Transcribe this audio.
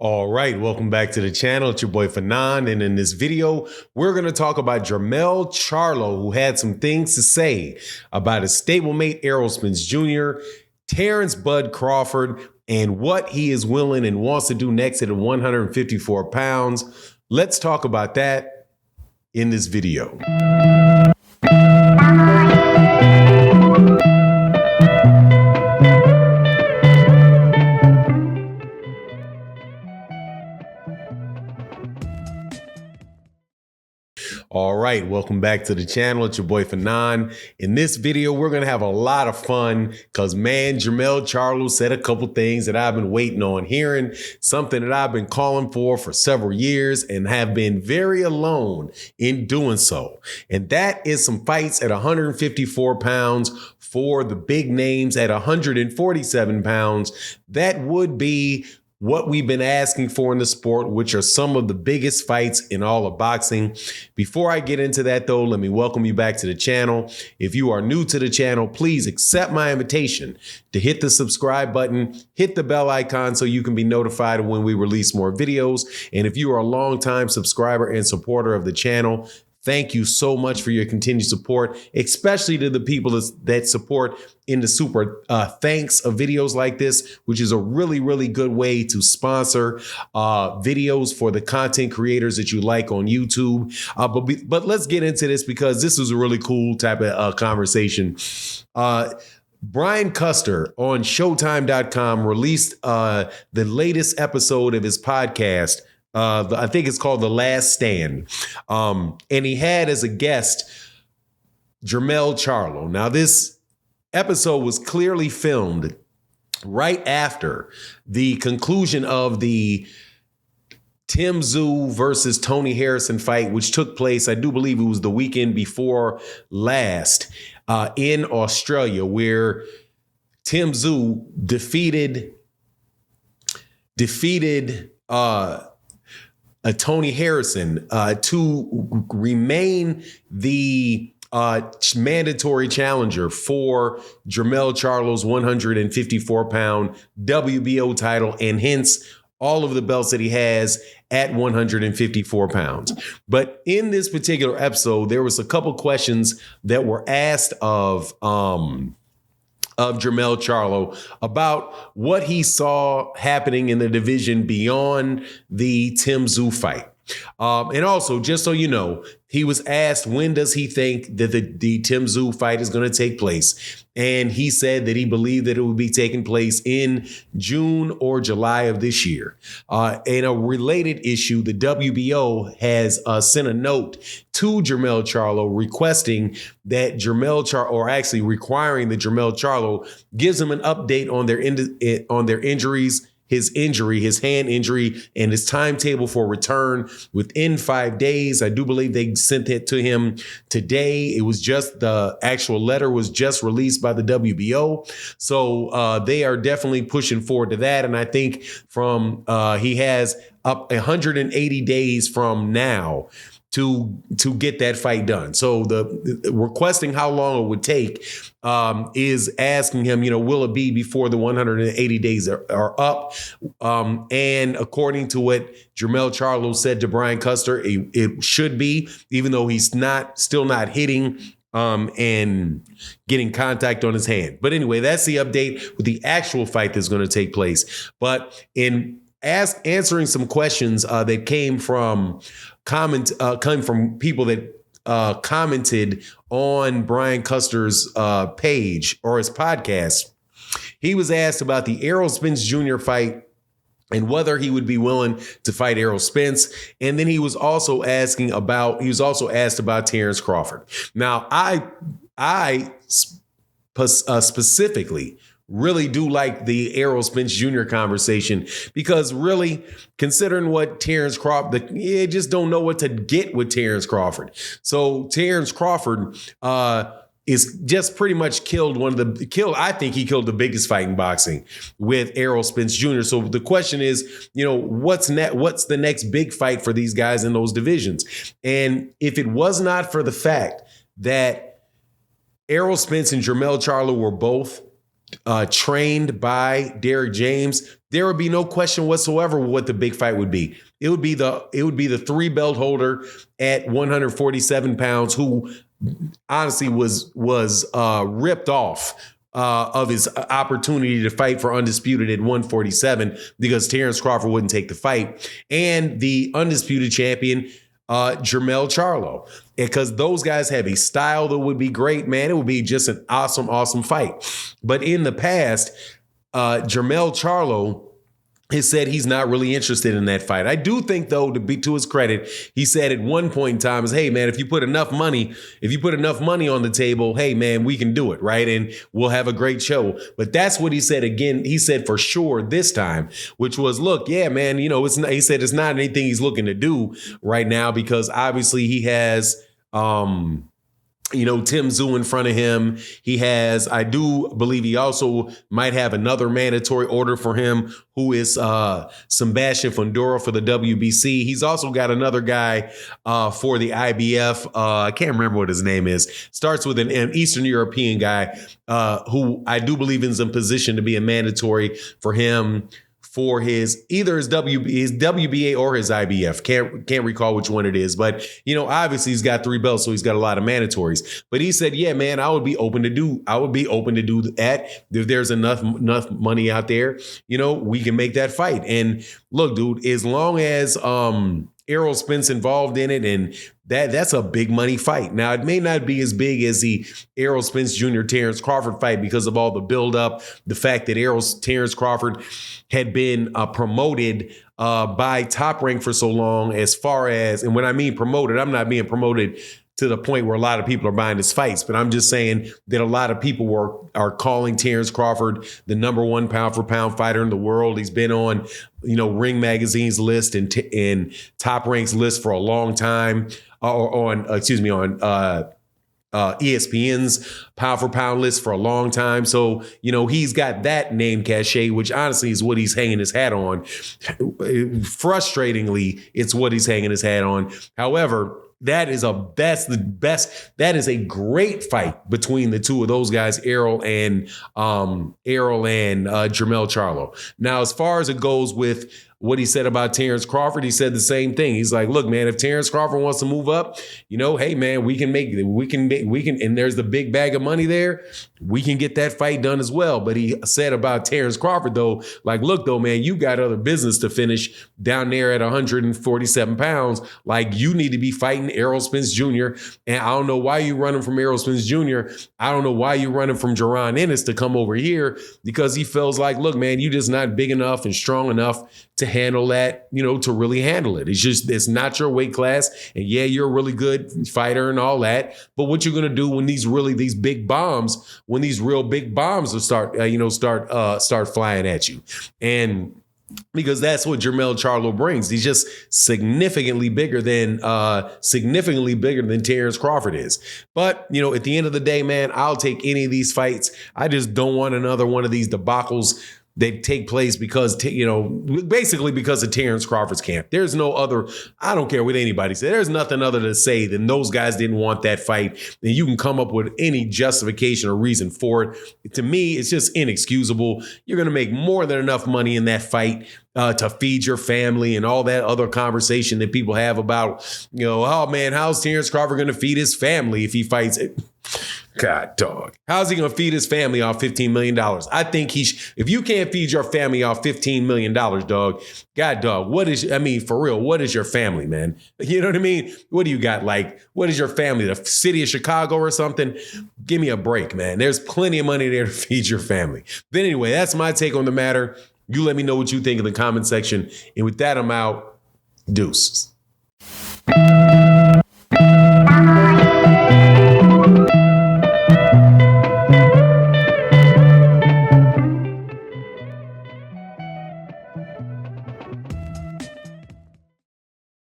All right, welcome back to the channel. It's your boy Fanon, and in this video, we're going to talk about Jermell Charlo, who had some things to say about his stablemate Errol Spence Jr., Terence Bud Crawford, and what he is willing and wants to do next at 154 pounds. Let's talk about that in this video. All right, welcome back to the channel. It's your boy Fanon. In this video, we're going to have a lot of fun because, man, Jermell Charlo said a couple things that I've been waiting on hearing, something that I've been calling for several years and have been very alone in doing so. And that is some fights at 154 pounds for the big names at 147 pounds. That would be what we've been asking for in the sport, which are some of the biggest fights in all of boxing. Before I get into that, though, let me welcome you back to the channel. If you are new to the channel, please accept my invitation to hit the subscribe button, hit the bell icon so you can be notified when we release more videos. And if you are a longtime subscriber and supporter of the channel, thank you so much for your continued support, especially to the people that support in the super thanks of videos like this, which is a really, really good way to sponsor videos for the content creators that you like on YouTube. But let's get into this because this is a really cool type of conversation. Brian Custer on Showtime.com released the latest episode of his podcast. I think it's called The Last Stand. And he had as a guest Jermell Charlo. Now, this episode was clearly filmed right after the conclusion of the Tim Tszyu versus Tony Harrison fight, which took place, I do believe it was the weekend before last, in Australia, where Tim Tszyu defeated Tony Harrison to remain the mandatory challenger for Jermell Charlo's 154-pound WBO title, and hence all of the belts that he has at 154 pounds. But in this particular episode, there was a couple questions that were asked of Jermell Charlo about what he saw happening in the division beyond the Tim Tszyu fight. And also, just so you know, he was asked when does he think that the Tim Tszyu fight is going to take place. And he said that he believed that it would be taking place in June or July of this year. In a related issue, the WBO has sent a note to Jermell Charlo requesting that requiring that Jermell Charlo gives him an update on their injuries, his hand injury, and his timetable for return within 5 days. I do believe they sent it to him today. It was just the actual letter was just released by the WBO. So they are definitely pushing forward to that. And I think he has up 180 days from now to get that fight done. So the requesting how long it would take is asking him, will it be before the 180 days are up? And according to what Jermell Charlo said to Brian Custer, it should be, even though he's still not hitting and getting contact on his hand. But anyway, that's the update with the actual fight that's going to take place. But in answering some questions that came from people that commented on Brian Custer's page or his podcast, he was asked about the Errol Spence Jr. fight and whether he would be willing to fight Errol Spence. And then he was also asked about Terence Crawford. Now, I specifically really do like the Errol Spence Jr. conversation because really, considering what Terence Crawford, you just don't know what to get with Terence Crawford. So Terence Crawford is just pretty much I think he killed the biggest fight in boxing with Errol Spence Jr. So the question is, what's the next big fight for these guys in those divisions? And if it was not for the fact that Errol Spence and Jermell Charlo were both trained by Derrick James, there would be no question whatsoever what the big fight would be. It would be the 3 belt holder at 147 pounds who honestly was ripped off of his opportunity to fight for undisputed at 147 because Terence Crawford wouldn't take the fight, and the undisputed champion, Jermell Charlo. Because those guys have a style that would be great, man. It would be just an awesome, awesome fight. But in the past, Jermell Charlo has said he's not really interested in that fight. I do think, though, to his credit, he said at one point in time, hey, man, if you put enough money on the table, hey, man, we can do it, right? And we'll have a great show. But that's what he said again. He said for sure this time, which was, look, yeah, man, it's not, he said it's not anything he's looking to do right now because obviously he has Tim Tszyu in front of him. He has, I do believe he also might have another mandatory order for him, who is Sebastian Fundora for the WBC. He's also got another guy for the IBF. I can't remember what his name is. Starts with an Eastern European guy who I do believe is in position to be a mandatory for him for either his WBA or his IBF. Can't recall which one it is, but obviously he's got 3 belts, so he's got a lot of mandatories. But he said, yeah, man, I would be open to do that. If there's enough money out there, we can make that fight. And look, dude, as long as Errol Spence involved in it, and that's a big money fight. Now, it may not be as big as the Errol Spence Jr. Terence Crawford fight because of all the buildup, the fact that Terence Crawford had been promoted by Top Rank for so long, as far as, and when I mean promoted, I'm not being promoted to the point where a lot of people are buying his fights, but I'm just saying that a lot of people are calling Terence Crawford the #1 pound for pound fighter in the world. He's been on, Ring Magazine's list and Top Rank's list for a long time, on ESPN's pound for pound list for a long time. So, he's got that name cachet, which honestly is what he's hanging his hat on. Frustratingly, it's what he's hanging his hat on. However, that is a great fight between the two of those guys, Errol and Jermell Charlo. Now, as far as it goes with what he said about Terence Crawford, he said the same thing. He's like, look, man, if Terence Crawford wants to move up, hey, man, we can, and there's the big bag of money there. We can get that fight done as well. But he said about Terence Crawford, though, like, look, though, man, you got other business to finish down there at 147 pounds. Like, you need to be fighting Errol Spence Jr. And I don't know why you're running from Errol Spence Jr. I don't know why you're running from Jaron Ennis to come over here, because he feels like, look, man, you just not big enough and strong enough to handle that, to really handle it. It's not your weight class. And yeah, you're a really good fighter and all that. But what you're going to do when these real big bombs start flying at you. And because that's what Jermell Charlo brings. He's just significantly bigger than Terence Crawford is. But, at the end of the day, man, I'll take any of these fights. I just don't want another one of these debacles that take place because, basically because of Terence Crawford's camp. There's no other, I don't care what anybody says. There's nothing other to say than those guys didn't want that fight. And you can come up with any justification or reason for it. To me, it's just inexcusable. You're going to make more than enough money in that fight to feed your family and all that other conversation that people have about, oh man, how's Terence Crawford going to feed his family if he fights it? God, dog. How's he going to feed his family off $15 million? I think if you can't feed your family off $15 million, dog, God, dog, for real, what is your family, man? You know what I mean? What do you got? Like, what is your family? The city of Chicago or something? Give me a break, man. There's plenty of money there to feed your family. But anyway, that's my take on the matter. You let me know what you think in the comment section. And with that, I'm out. Deuces.